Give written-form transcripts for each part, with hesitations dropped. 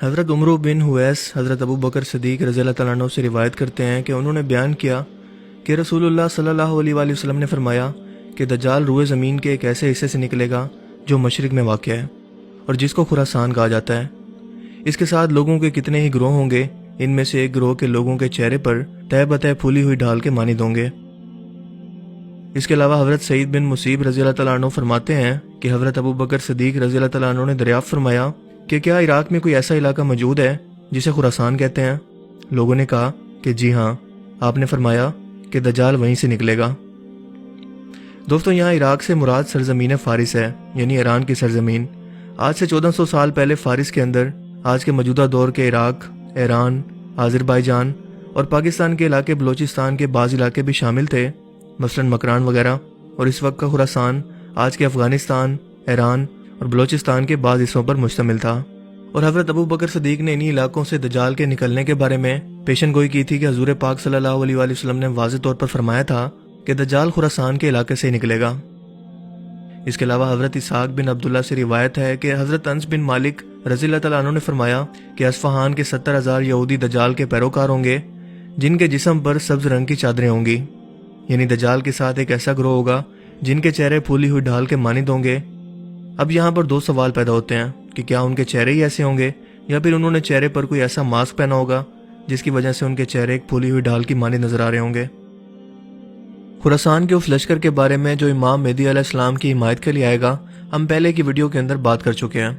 حضرت عمرو بن حویس حضرت ابو بکر صدیق رضی اللہ تعالیٰ عنہ سے روایت کرتے ہیں کہ انہوں نے بیان کیا کہ رسول اللہ صلی اللہ علیہ وآلہ وسلم نے فرمایا کہ دجال روئے زمین کے ایک ایسے حصے سے نکلے گا جو مشرق میں واقع ہے اور جس کو خراسان کہا جاتا ہے۔ اس کے ساتھ لوگوں کے کتنے ہی گروہ ہوں گے، ان میں سے ایک گروہ کے لوگوں کے چہرے پر تہ بتہ پھولی ہوئی ڈھال کے مانند ہوں گے۔ اس کے علاوہ حضرت سعید بن مسیب رضی اللہ تعالیٰ عنہ فرماتے ہیں کہ حضرت ابو بکر صدیق رضی اللہ تعالیٰ عنہ نے دریافت فرمایا کہ کیا عراق میں کوئی ایسا علاقہ موجود ہے جسے خراسان کہتے ہیں؟ لوگوں نے کہا کہ جی ہاں۔ آپ نے فرمایا کہ دجال وہیں سے نکلے گا۔ دوستوں، یہاں عراق سے مراد سرزمین فارس ہے، یعنی ایران کی سرزمین۔ آج سے 1400 سال پہلے فارس کے اندر آج کے موجودہ دور کے عراق، ایران، آذربائیجان اور پاکستان کے علاقے بلوچستان کے بعض علاقے بھی شامل تھے، مثلا مکران وغیرہ، اور اس وقت کا خراسان آج کے افغانستان، ایران اور بلوچستان کے بعض حصوں پر مشتمل تھا۔ اور حضرت ابو بکر صدیق نے انہی علاقوں سے دجال کے نکلنے کے بارے میں پیشن گوئی کی تھی کہ حضور پاک صلی اللہ علیہ وآلہ وسلم نے واضح طور پر فرمایا تھا کہ دجال خراسان کے علاقے سے نکلے گا۔ اس کے علاوہ حضرت اسحاق بن عبداللہ سے روایت ہے کہ حضرت انس بن مالک رضی اللہ تعالیٰ عنہ نے فرمایا کہ اصفہان کے 70,000 یہودی دجال کے پیروکار ہوں گے جن کے جسم پر سبز رنگ کی چادریں ہوں گی، یعنی دجال کے ساتھ ایک ایسا گروہ ہوگا جن کے چہرے پھولی ہوئی ڈھال کے مانند ہوں گے۔ اب یہاں پر 2 سوال پیدا ہوتے ہیں کہ کیا ان کے چہرے ہی ایسے ہوں گے یا پھر انہوں نے چہرے پر کوئی ایسا ماسک پہنا ہوگا جس کی وجہ سے ان کے چہرے ایک پھولی ہوئی ڈھال کی مانند نظر آ رہے ہوں گے۔ خراسان کے اس لشکر کے بارے میں جو امام مہدی علیہ السلام کی حمایت کے لیے آئے گا، ہم پہلے کی ویڈیو کے اندر بات کر چکے ہیں۔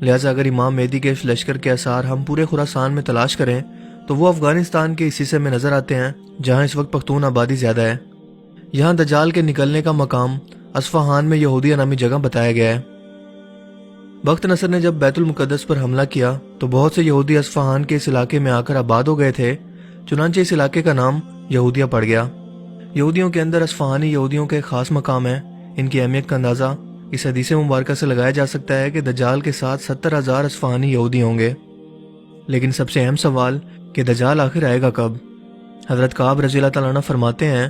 لہٰذا اگر امام مہدی کے اس لشکر کے آثار ہم پورے خراسان میں تلاش کریں تو وہ افغانستان کے اس حصے میں نظر آتے ہیں جہاں اس وقت پختون آبادی زیادہ ہے۔ یہاں دجال کے نکلنے کا مقام اصفہان میں یہودیہ نامی جگہ بتایا گیا ہے۔ بخت نصر نے جب بیت المقدس پر حملہ کیا تو بہت سے یہودی اصفہان کے اس علاقے میں آ کر آباد ہو گئے تھے، چنانچہ اس علاقے کا نام یہودیہ پڑ گیا۔ یہودیوں کے اندر اصفہانی یہودیوں کے خاص مقام ہے۔ ان کی اہمیت کا اندازہ اس حدیث مبارکہ سے لگایا جا سکتا ہے کہ دجال کے ساتھ 70,000 اصفہانی یہودی ہوں گے۔ لیکن سب سے اہم سوال کہ دجال آخر آئے گا کب؟ حضرت کعب رضی اللہ تعالیٰ عنہ فرماتے ہیں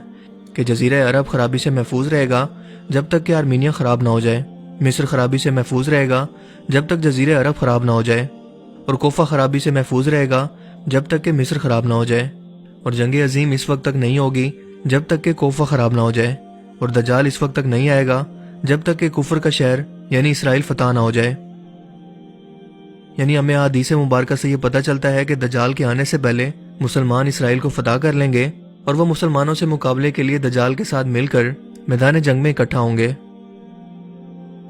کہ جزیرہ عرب خرابی سے محفوظ رہے گا جب تک کہ آرمینیا خراب نہ ہو جائے، مصر خرابی سے محفوظ رہے گا جب تک جزیرہ عرب خراب نہ ہو جائے، اور کوفہ خرابی سے محفوظ رہے گا جب تک کہ مصر خراب نہ ہو جائے، اور جنگ عظیم اس وقت تک نہیں ہوگی جب تک کہ کوفہ خراب نہ ہو جائے، اور دجال اس وقت تک نہیں آئے گا جب تک کہ کفر کا شہر یعنی اسرائیل فتح نہ ہو جائے۔ یعنی ہمیں حدیث مبارکہ سے یہ پتہ چلتا ہے کہ دجال کے آنے سے پہلے مسلمان اسرائیل کو فتح کر لیں گے اور وہ مسلمانوں سے مقابلے کے لیے دجال کے ساتھ مل کر میدان جنگ میں اکٹھا ہوں گے۔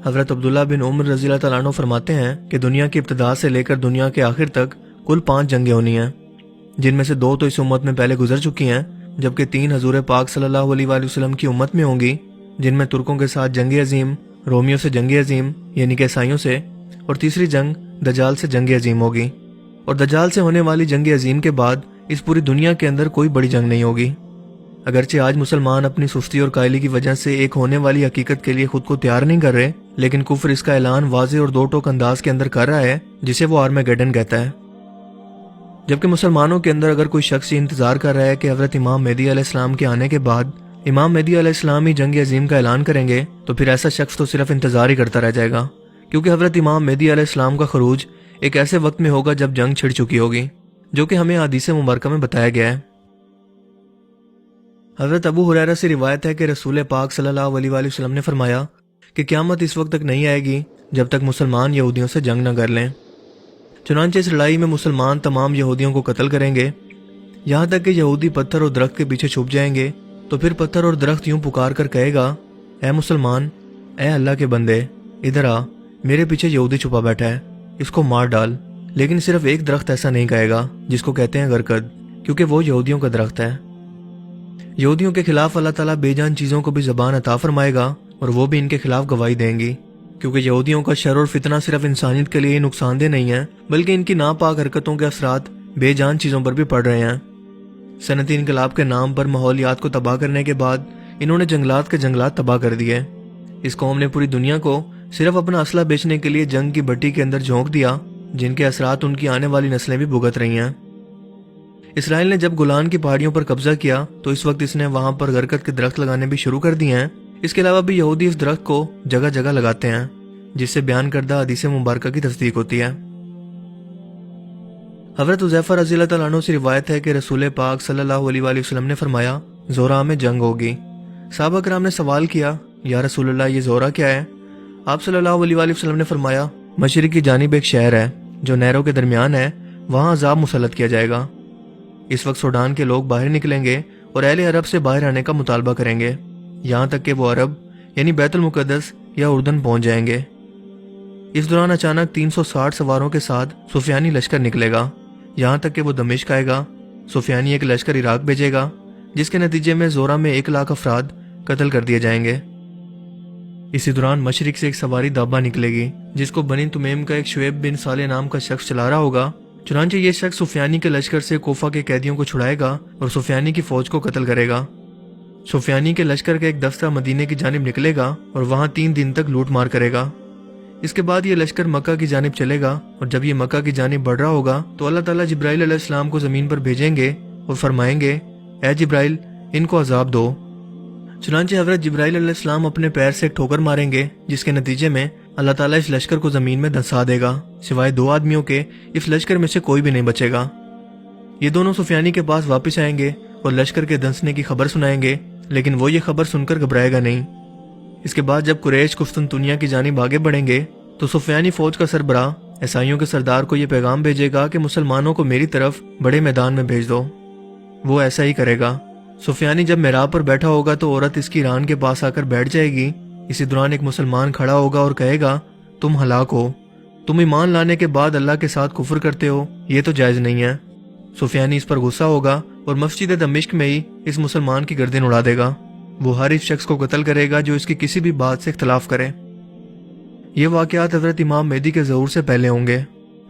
حضرت عبداللہ بن عمر رضی اللہ تعالیٰ عنہ فرماتے ہیں کہ دنیا کی ابتدا سے لے کر دنیا کے آخر تک کل 5 جنگیں ہونی ہیں، جن میں سے 2 تو اس امت میں پہلے گزر چکی ہیں، جبکہ 3 حضور پاک صلی اللہ علیہ وآلہ وسلم کی امت میں ہوں گی، جن میں ترکوں کے ساتھ جنگ عظیم، رومیوں سے جنگ عظیم یعنی کہ عیسائیوں سے، اور تیسری جنگ دجال سے جنگ عظیم ہوگی۔ اور دجال سے ہونے والی جنگ عظیم کے بعد اس پوری دنیا کے اندر کوئی بڑی جنگ نہیں ہوگی۔ اگرچہ آج مسلمان اپنی سستی اور قائلی کی وجہ سے ایک ہونے والی حقیقت کے لیے خود کو تیار نہیں کر رہے، لیکن کفر اس کا اعلان واضح اور 2 ٹوک انداز کے اندر کر رہا ہے جسے وہ آرمیگیڈن کہتا ہے۔ جبکہ مسلمانوں کے اندر اگر کوئی شخص یہ انتظار کر رہا ہے کہ حضرت امام مہدی علیہ السلام کے آنے کے بعد امام مہدی علیہ السلام ہی جنگ عظیم کا اعلان کریں گے، تو پھر ایسا شخص تو صرف انتظار ہی کرتا رہ جائے گا، کیونکہ حضرت امام مہدی علیہ السلام کا خروج ایک ایسے وقت میں ہوگا جب جنگ چھڑ چکی ہوگی، جو کہ ہمیں حدیث مبارکہ میں بتایا گیا ہے۔ حضرت ابو ہریرہ سے روایت ہے کہ رسول پاک صلی اللہ علیہ وآلہ وسلم نے فرمایا کہ قیامت اس وقت تک نہیں آئے گی جب تک مسلمان یہودیوں سے جنگ نہ کر لیں۔ چنانچہ اس لڑائی میں مسلمان تمام یہودیوں کو قتل کریں گے، یہاں تک کہ یہودی پتھر اور درخت کے پیچھے چھپ جائیں گے، تو پھر پتھر اور درخت یوں پکار کر کہے گا، اے مسلمان، اے اللہ کے بندے، ادھر آ، میرے پیچھے یہودی چھپا بیٹھا ہے، اس کو مار ڈال۔ لیکن صرف ایک درخت ایسا نہیں کہے گا جس کو کہتے ہیں غرقد، کیونکہ وہ یہودیوں کا درخت ہے۔ یہودیوں کے خلاف اللہ تعالیٰ بے جان چیزوں کو بھی زبان عطا فرمائے گا اور وہ بھی ان کے خلاف گواہی دیں گی، کیونکہ یہودیوں کا شر اور فتنہ صرف انسانیت کے لیے نقصان دہ نہیں ہے، بلکہ ان کی ناپاک حرکتوں کے اثرات بے جان چیزوں پر بھی پڑ رہے ہیں۔ صنعتی انقلاب کے نام پر ماحولیات کو تباہ کرنے کے بعد انہوں نے جنگلات کے جنگلات تباہ کر دیے۔ اس قوم نے پوری دنیا کو صرف اپنا اسلحہ بیچنے کے لیے جنگ کی بھٹی کے اندر جھونک دیا، جن کے اثرات ان کی آنے والی نسلیں بھی بھگت رہی ہیں۔ اسرائیل نے جب گولان کی پہاڑیوں پر قبضہ کیا تو اس وقت اس نے وہاں پر غرقد کے درخت لگانے بھی شروع کر دیے ہیں۔ اس کے علاوہ بھی یہودی اس درخت کو جگہ جگہ لگاتے ہیں، جس سے بیان کردہ حدیث مبارکہ کی تصدیق ہوتی ہے۔ حضرت حذیفہ رضی اللہ تعالیٰ عنہ سے روایت ہے کہ رسول پاک صلی اللہ علیہ وآلہ وسلم نے فرمایا زورا میں جنگ ہوگی۔ صحابہ کرام نے سوال کیا یا رسول اللہ یہ زورا کیا ہے؟ آپ صلی اللہ علیہ وآلہ وسلم نے فرمایا مشرق کی جانب ایک شہر ہے جو نہروں کے درمیان ہے، وہاں عذاب مسلط کیا جائے گا۔ اس وقت سوڈان کے لوگ باہر نکلیں گے اور اہل عرب سے باہر آنے کا مطالبہ کریں گے، یہاں تک کہ وہ عرب یعنی بیت المقدس یا اردن پہنچ جائیں گے۔ اس دوران اچانک 360 سواروں کے ساتھ سفیانی لشکر نکلے گا، یہاں تک کہ وہ دمشق آئے گا۔ سفیانی ایک لشکر عراق بھیجے گا، جس کے نتیجے میں زورا میں 1 لاکھ افراد قتل کر دیے جائیں گے۔ اسی دوران مشرق سے ایک سواری دابہ نکلے گی جس کو بنی تمیم کا ایک شعیب بن صالح نام کا شخص چلا رہا ہوگا۔ چنانچہ یہ شخص سفیانی کے لشکر سے کوفہ کے قیدیوں کو چھڑائے گا اور سفیانی کی فوج کو قتل کرے گا۔ سفیانی کے لشکر کا ایک دستہ مدینے کی جانب نکلے گا اور وہاں 3 دن تک لوٹ مار کرے گا۔ اس کے بعد یہ لشکر مکہ کی جانب چلے گا، اور جب یہ مکہ کی جانب بڑھ رہا ہوگا تو اللہ تعالیٰ جبرائیل علیہ السلام کو زمین پر بھیجیں گے اور فرمائیں گے اے جبرائیل ان کو عذاب دو۔ چنانچہ حضرت جبرائیل علیہ السلام اپنے پیر سے ایک ٹھوکر ماریں گے، جس کے نتیجے میں اللہ تعالیٰ اس لشکر کو زمین میں دھنسا دے گا، سوائے 2 آدمیوں کے اس لشکر میں سے کوئی بھی نہیں بچے گا۔ یہ دونوں سفیانی کے پاس واپس آئیں گے اور لشکر کے دھنسنے کی خبر سنائیں گے، لیکن وہ یہ خبر سن کر گھبرائے گا نہیں۔ اس کے بعد جب قریش قسطنطنیہ کی جانب آگے بڑھیں گے تو سفیانی فوج کا سربراہ عیسائیوں کے سردار کو یہ پیغام بھیجے گا کہ مسلمانوں کو میری طرف بڑے میدان میں بھیج دو۔ وہ ایسا ہی کرے گا۔ سفیانی جب محراب پر بیٹھا ہوگا تو عورت اس کی ران کے پاس آ کر بیٹھ جائے گی۔ اسی دوران ایک مسلمان کھڑا ہوگا اور کہے گا تم ہلاک ہو، تم ایمان لانے کے بعد اللہ کے ساتھ کفر کرتے ہو، یہ تو جائز نہیں ہے۔ سفیانی اس پر غصہ ہوگا اور مسجد دمشق میں ہی اس مسلمان کی گردن اڑا دے گا۔ وہ ہر اس شخص کو قتل کرے گا جو اس کی کسی بھی بات سے اختلاف کرے۔ یہ واقعات حضرت امام مہدی کے ظہور سے پہلے ہوں گے،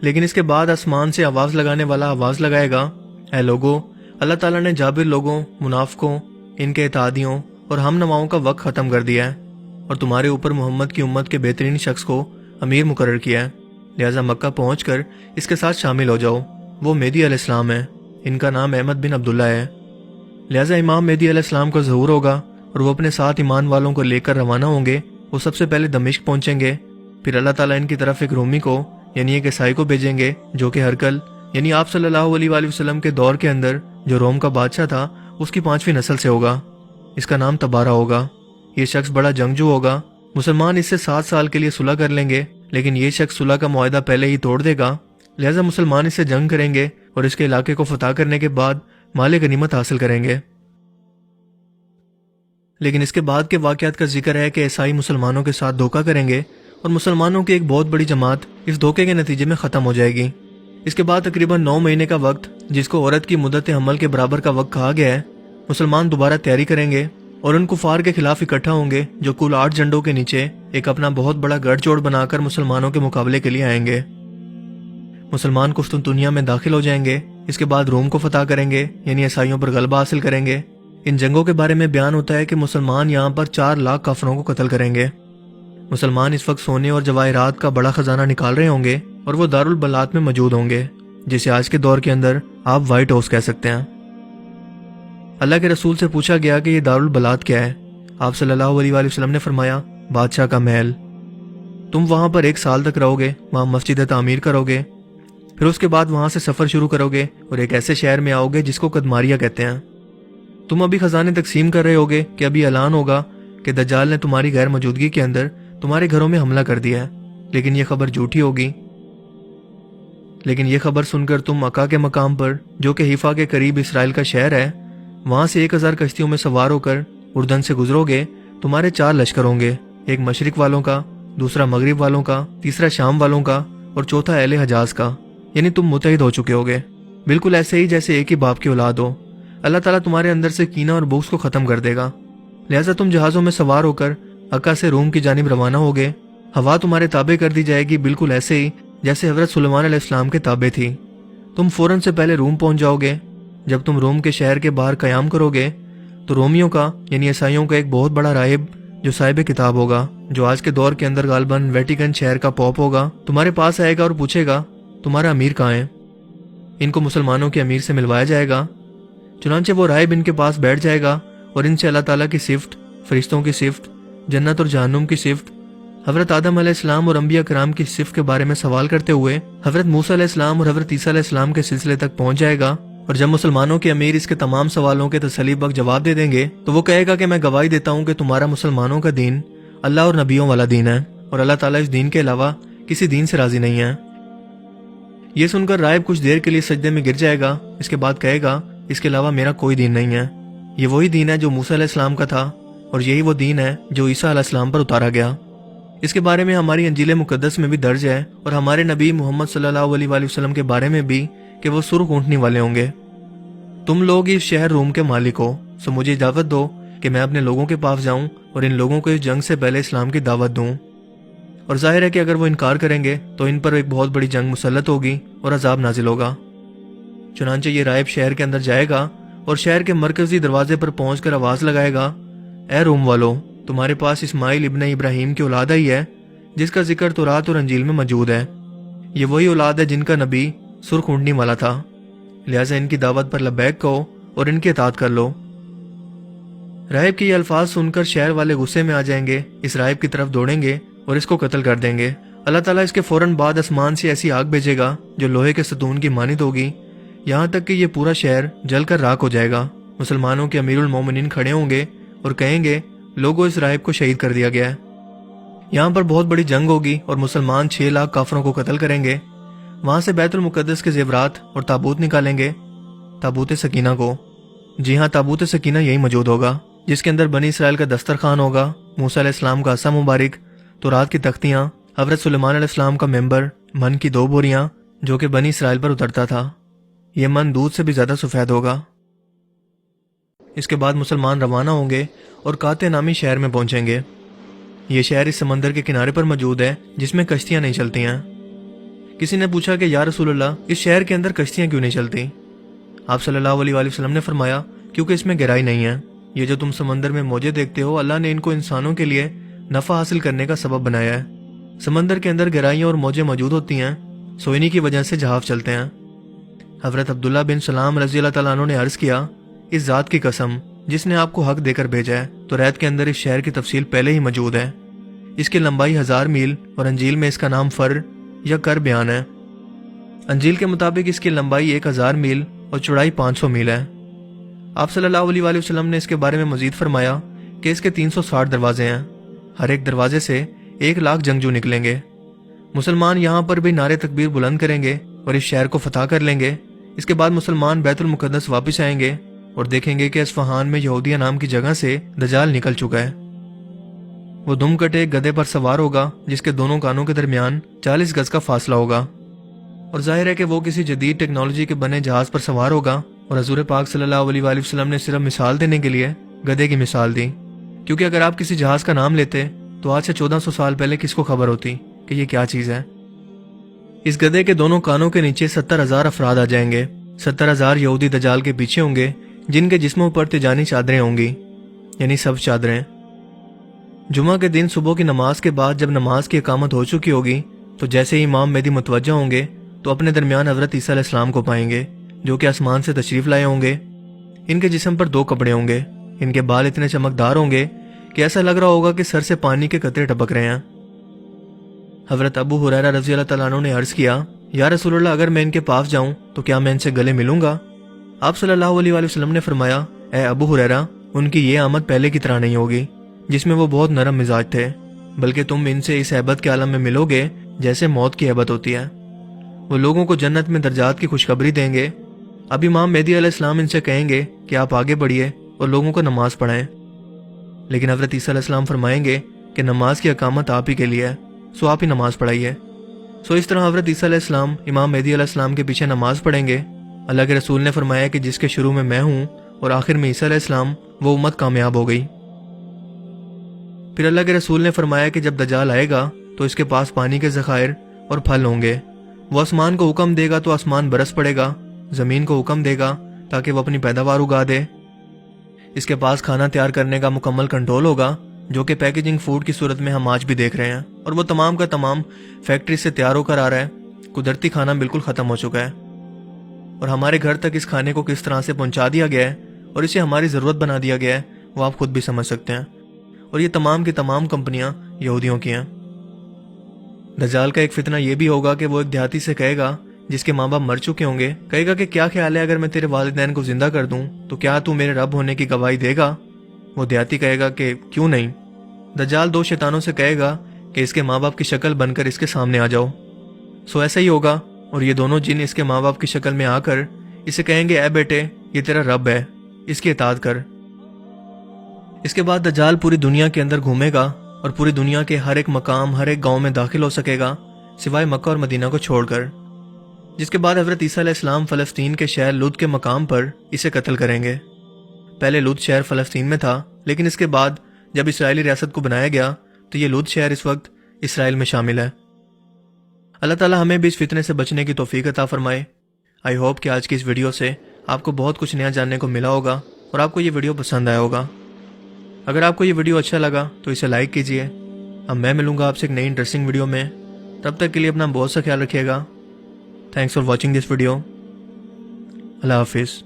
لیکن اس کے بعد آسمان سے آواز لگانے والا آواز لگائے گا اے لوگو، اللہ تعالیٰ نے جابر لوگوں، منافقوں، ان کے اتحادیوں اور ہم نواؤں کا وقت ختم کر دیا ہے اور تمہارے اوپر محمد کی امت کے بہترین شخص کو امیر مقرر کیا ہے، لہٰذا مکہ پہنچ کر اس کے ساتھ شامل ہو جاؤ۔ وہ مہدی علیہ السلام ہے، ان کا نام احمد بن عبداللہ ہے۔ لہٰذا امام مہدی علیہ السلام کا ظہور ہوگا اور وہ اپنے ساتھ ایمان والوں کو لے کر روانہ ہوں گے۔ وہ سب سے پہلے دمشق پہنچیں گے، پھر اللہ تعالیٰ ان کی طرف ایک رومی کو یعنی ایک عیسائی کو بھیجیں گے جو کہ ہرکل یعنی آپ صلی اللہ علیہ وآلہ وسلم کے دور کے اندر جو روم کا بادشاہ تھا اس کی 5ویں نسل سے ہوگا۔ اس کا نام تبارہ ہوگا۔ یہ شخص بڑا جنگجو ہوگا۔ مسلمان اس سے 7 سال کے لیے صلح کر لیں گے، لیکن یہ شخص صلح کا معاہدہ پہلے ہی توڑ دے گا، لہٰذا مسلمان اس سے جنگ کریں گے اور اس کے علاقے کو فتح کرنے کے بعد مال غنیمت حاصل کریں گے۔ لیکن اس کے بعد کے واقعات کا ذکر ہے کہ عیسائی مسلمانوں کے ساتھ دھوکہ کریں گے اور مسلمانوں کی ایک بہت بڑی جماعت اس دھوکے کے نتیجے میں ختم ہو جائے گی۔ اس کے بعد تقریباً 9 مہینے کا وقت، جس کو عورت کی مدت حمل کے برابر کا وقت کہا گیا ہے، مسلمان دوبارہ تیاری کریں گے اور ان کفار کے خلاف اکٹھا ہوں گے جو کل 8 جھنڈوں کے نیچے ایک اپنا بہت بڑا گڑھ جوڑ بنا کر مسلمانوں کے مقابلے کے لیے آئیں گے۔ مسلمان قسطنطنیہ میں داخل ہو جائیں گے، اس کے بعد روم کو فتح کریں گے یعنی عیسائیوں پر غلبہ حاصل کریں گے۔ ان جنگوں کے بارے میں بیان ہوتا ہے کہ مسلمان یہاں پر 4 لاکھ کافروں کو قتل کریں گے۔ مسلمان اس وقت سونے اور جواہرات کا بڑا خزانہ نکال رہے ہوں گے اور وہ دارالبلات میں موجود ہوں گے، جسے آج کے دور کے اندر آپ وائٹ ہاؤس کہہ سکتے ہیں۔ اللہ کے رسول سے پوچھا گیا کہ یہ دارالبلات کیا ہے؟ آپ صلی اللہ علیہ وآلہ وسلم نے فرمایا بادشاہ کا محل۔ تم وہاں پر 1 سال تک رہو گے، وہاں مسجد تعمیر کرو گے، پھر اس کے بعد وہاں سے سفر شروع کرو گے اور ایک ایسے شہر میں آؤ گے جس کو قدماریہ کہتے ہیں۔ تم ابھی خزانے تقسیم کر رہے ہوگے کہ ابھی اعلان ہوگا کہ دجال نے تمہاری غیر موجودگی کے اندر تمہارے گھروں میں حملہ کر دیا ہے، لیکن یہ خبر جھوٹی ہوگی۔ لیکن یہ خبر سن کر تم مکہ کے مقام پر جو کہ حیفا کے قریب اسرائیل کا شہر ہے، وہاں سے 1000 کشتیوں میں سوار ہو کر اردن سے گزرو گے۔ تمہارے 4 لشکر ہوں گے، ایک مشرق والوں کا، دوسرا مغرب والوں کا، تیسرا شام والوں کا اور چوتھا اہل حجاز کا، یعنی تم متحد ہو چکے ہوگے، بالکل ایسے ہی جیسے ایک ہی باپ کی اولاد ہو۔ اللہ تعالیٰ تمہارے اندر سے کینہ اور بغض کو ختم کر دے گا، لہٰذا تم جہازوں میں سوار ہو کر عکا سے روم کی جانب روانہ ہوگے۔ ہوا تمہارے تابع کر دی جائے گی، بالکل ایسے ہی جیسے حضرت سلیمان علیہ السلام کے تابع تھی۔ تم فوراً سے پہلے روم پہنچ جاؤ گے۔ جب تم روم کے شہر کے باہر قیام کرو گے تو رومیوں کا یعنی عیسائیوں کا ایک بہت بڑا راہب جو صاحب کتاب ہوگا، جو آج کے دور کے اندر غالباً ویٹیکن شہر کا پوپ ہوگا، تمہارے پاس آئے گا اور پوچھے گا تمہارا امیر کہاں ہے؟ ان کو مسلمانوں کے امیر سے ملوایا جائے گا۔ چنانچہ وہ راہب ان کے پاس بیٹھ جائے گا اور ان سے اللہ تعالیٰ کی صفت، فرشتوں کی صفت، جنت اور جہنم کی صفت، حضرت آدم علیہ السلام اور انبیاء کرام کی صفت کے بارے میں سوال کرتے ہوئے حضرت موسیٰ علیہ السلام اور حضرت عیسیٰ علیہ السلام کے سلسلے تک پہنچ جائے گا، اور جب مسلمانوں کے امیر اس کے تمام سوالوں کے تسلی بخش جواب دے دیں گے تو وہ کہے گا کہ میں گواہی دیتا ہوں کہ تمہارا مسلمانوں کا دین اللہ اور نبیوں والا دین ہے، اور اللہ تعالیٰ اس دین کے علاوہ کسی دین سے راضی نہیں ہے۔ یہ سن کر راہب کچھ دیر کے لیے سجدے میں گر جائے گا، اس کے بعد کہے گا اس کے علاوہ میرا کوئی دین نہیں ہے۔ یہ وہی دین ہے جو موسیٰ علیہ السلام کا تھا، اور یہی وہ دین ہے جو عیسیٰ علیہ السلام پر اتارا گیا۔ اس کے بارے میں ہماری انجیل مقدس میں بھی درج ہے، اور ہمارے نبی محمد صلی اللہ علیہ وآلہ وسلم کے بارے میں بھی کہ وہ سرخ اونٹنی والے ہوں گے۔ تم لوگ اس شہر روم کے مالک ہو، سو مجھے اجازت دو کہ میں اپنے لوگوں کے پاس جاؤں اور ان لوگوں کو اس جنگ سے پہلے اسلام کی دعوت دوں۔ اور ظاہر ہے کہ اگر وہ انکار کریں گے تو ان پر ایک بہت بڑی جنگ مسلط ہوگی اور عذاب نازل ہوگا۔ چنانچہ یہ راہب شہر کے اندر جائے گا اور شہر کے مرکزی دروازے پر پہنچ کر آواز لگائے گا، اے روم والو، تمہارے پاس اسماعیل ابن ابراہیم کی اولاد ہی ہے جس کا ذکر تورات اور انجیل میں موجود ہے۔ یہ وہی اولاد ہے جن کا نبی سرخ اونٹنی والا تھا، لہٰذا ان کی دعوت پر لبیک کہو اور ان کی اطاعت کر لو۔ راہب کے یہ الفاظ سن کر شہر والے غصے میں آ جائیں گے، اس راہب کی طرف دوڑیں گے اور اس کو قتل کر دیں گے۔ اللہ تعالیٰ اس کے فوراً بعد آسمان سے ایسی آگ بھیجے گا جو لوہے کے ستون کی مانند ہوگی، یہاں تک کہ یہ پورا شہر جل کر راکھ ہو جائے گا۔ مسلمانوں کے امیر المومنین کھڑے ہوں گے اور کہیں گے، لوگوں اس راہب کو شہید کر دیا گیا ہے۔ یہاں پر بہت بڑی جنگ ہوگی اور مسلمان 6 لاکھ کافروں کو قتل کریں گے۔ وہاں سے بیت المقدس کے زیورات اور تابوت نکالیں گے، تابوت سکینہ کو۔ جی ہاں، تابوت سکینہ یہی موجود ہوگا جس کے اندر بنی اسرائیل کا دسترخوان ہوگا، موسیٰ علیہ السلام کا عصا مبارک، تورات کی تختیاں، حضرت سلیمان علیہ السلام کا ممبر، من کی 2 بوریاں جو کہ بنی اسرائیل پر اترتا تھا۔ یہ من دودھ سے بھی زیادہ سفید ہوگا۔ اس کے بعد مسلمان روانہ ہوں گے اور قاطع نامی شہر میں پہنچیں گے۔ یہ شہر اس سمندر کے کنارے پر موجود ہے جس میں کشتیاں نہیں چلتی ہیں۔ کسی نے پوچھا کہ یا رسول اللہ، اس شہر کے اندر کشتیاں کیوں نہیں چلتی؟ آپ صلی اللہ علیہ وآلہ وسلم نے فرمایا، کیونکہ اس میں گہرائی نہیں ہے۔ یہ جو تم سمندر میں موجیں دیکھتے ہو، اللہ نے ان کو انسانوں کے لیے نفع حاصل کرنے کا سبب بنایا ہے۔ سمندر کے اندر گہرائیاں اور موجیں موجود ہوتی ہیں، سوئنی کی وجہ سے جہاز چلتے ہیں۔ حضرت عبداللہ بن سلام رضی اللہ تعالیٰ عنہ نے عرض کیا، اس ذات کی قسم جس نے آپ کو حق دے کر بھیجا ہے، تو ریت کے اندر اس شہر کی تفصیل پہلے ہی موجود ہے۔ اس کی لمبائی 1000 میل اور انجیل میں اس کا نام فر یا کر بیان ہے۔ انجیل کے مطابق اس کی لمبائی 1000 میل اور چوڑائی 500 میل ہے۔ آپ صلی اللہ علیہ وآلہ وسلم نے اس کے بارے میں مزید فرمایا کہ اس کے 360 دروازے ہیں، ہر ایک دروازے سے 1 لاکھ جنگجو نکلیں گے۔ مسلمان یہاں پر بھی نعرے تکبیر بلند کریں گے اور اس شہر کو فتح کر لیں گے۔ اس کے بعد مسلمان بیت المقدس واپس آئیں گے اور دیکھیں گے کہ اصفہان میں یہودیہ نام کی جگہ سے دجال نکل چکا ہے۔ وہ دم کٹے گدھے پر سوار ہوگا جس کے دونوں کانوں کے درمیان 40 گز کا فاصلہ ہوگا، اور ظاہر ہے کہ وہ کسی جدید ٹیکنالوجی کے بنے جہاز پر سوار ہوگا۔ اور حضور پاک صلی اللہ علیہ وآلہ وسلم نے صرف مثال دینے کے لیے گدھے کی مثال دی، کیونکہ اگر آپ کسی جہاز کا نام لیتے تو آج سے 1400 سال پہلے کس کو خبر ہوتی کہ یہ کیا چیز ہے؟ اس گدھے کے دونوں کانوں کے نیچے 70,000 افراد آ جائیں گے۔ 70,000 یہودی دجال کے پیچھے ہوں گے جن کے جسموں پر تجانی چادریں ہوں گی، یعنی سب چادریں۔ جمعہ کے دن صبح کی نماز کے بعد جب نماز کی اقامت ہو چکی ہوگی تو جیسے ہی امام مہدی متوجہ ہوں گے تو اپنے درمیان حضرت عیسیٰ علیہ السلام کو پائیں گے جو کہ آسمان سے تشریف لائے ہوں گے۔ ان کے جسم پر 2 کپڑے ہوں گے، ان کے بال اتنے چمکدار ہوں گے کہ ایسا لگ رہا ہوگا کہ سر سے پانی کے قطرے ٹپک رہے ہیں۔ حضرت ابو ہریرہ رضی اللہ تعالیٰ عنہ نے عرض کیا، یا رسول اللہ، اگر میں ان کے پاس جاؤں تو کیا میں ان سے گلے ملوں گا؟ آپ صلی اللہ علیہ وآلہ وسلم نے فرمایا، اے ابو ہریرہ، ان کی یہ آمد پہلے کی طرح نہیں ہوگی جس میں وہ بہت نرم مزاج تھے، بلکہ تم ان سے اس ہیبت کے عالم میں ملو گے جیسے موت کی ہیبت ہوتی ہے۔ وہ لوگوں کو جنت میں درجات کی خوشخبری دیں گے۔ اب امام مہدی علیہ السلام ان سے کہیں گے کہ آپ آگے بڑھیے اور لوگوں کو نماز پڑھائیں، لیکن حضرت عیسیٰ علیہ السلام فرمائیں گے کہ نماز کی اقامت آپ ہی کے لیے ہے، سو آپ ہی نماز پڑھائیے۔ سو اس طرح حضرت عیسیٰ علیہ السلام امام مہدی علیہ السلام کے پیچھے نماز پڑھیں گے۔ اللہ کے رسول نے فرمایا کہ جس کے شروع میں ہوں اور آخر میں عیسیٰ علیہ السلام، وہ امت کامیاب ہو گئی۔ پھر اللہ کے رسول نے فرمایا کہ جب دجال آئے گا تو اس کے پاس پانی کے ذخائر اور پھل ہوں گے۔ وہ آسمان کو حکم دے گا تو آسمان برس پڑے گا، زمین کو حکم دے گا تاکہ وہ اپنی پیداوار اگا دے۔ اس کے پاس کھانا تیار کرنے کا مکمل کنٹرول ہوگا، جو کہ پیکیجنگ فوڈ کی صورت میں ہم آج بھی دیکھ رہے ہیں، اور وہ تمام کا تمام فیکٹری سے تیار ہو کر آ رہا ہے۔ قدرتی کھانا بالکل ختم ہو چکا ہے، اور ہمارے گھر تک اس کھانے کو کس طرح سے پہنچا دیا گیا ہے اور اسے ہماری ضرورت بنا دیا گیا ہے، وہ آپ خود بھی سمجھ سکتے ہیں۔ اور یہ تمام کی تمام کمپنیاں یہودیوں کی ہیں۔ دجال کا ایک فتنہ یہ بھی ہوگا کہ وہ ایک دیہاتی سے کہے گا جس کے ماں باپ مر چکے ہوں گے، کہے گا کہ کیا خیال ہے اگر میں تیرے والدین کو زندہ کر دوں تو کیا تو میرے رب ہونے کی گواہی دے گا؟ وہ دیہاتی کہے گا کہ کیوں نہیں۔ دجال 2 شیطانوں سے کہے گا کہ اس کے ماں باپ کی شکل بن کر اس کے سامنے آ جاؤ۔ ایسا ہی ہوگا، اور یہ دونوں جن اس کے ماں باپ کی شکل میں آ کر اسے کہیں گے اے بیٹے یہ تیرا رب ہے، اس کی اطاعت کر۔ اس کے بعد دجال پوری دنیا کے اندر گھومے گا اور پوری دنیا کے ہر ایک مقام، ہر ایک گاؤں میں داخل ہو سکے گا سوائے مکہ اور مدینہ کو چھوڑ کر، جس کے بعد حضرت عیسیٰ علیہ السلام فلسطین کے شہر لد کے مقام پر اسے قتل کریں گے۔ پہلے لد شہر فلسطین میں تھا، لیکن اس کے بعد جب اسرائیلی ریاست کو بنایا گیا تو یہ لد شہر اس وقت اسرائیل میں شامل ہے۔ اللہ تعالیٰ ہمیں بھی اس فتنے سے بچنے کی توفیق عطا فرمائے۔ آئی ہوپ کہ آج کی اس ویڈیو سے آپ کو بہت کچھ نیا جاننے کو ملا ہوگا اور آپ کو یہ ویڈیو پسند آیا ہوگا۔ اگر آپ کو یہ ویڈیو اچھا لگا تو اسے لائک کیجئے۔ اب میں ملوں گا آپ سے ایک نئی انٹرسٹنگ ویڈیو میں، تب تک کے لیے اپنا بہت سا خیال رکھیے گا۔ Thanks for watching this video. اللہ حافظ۔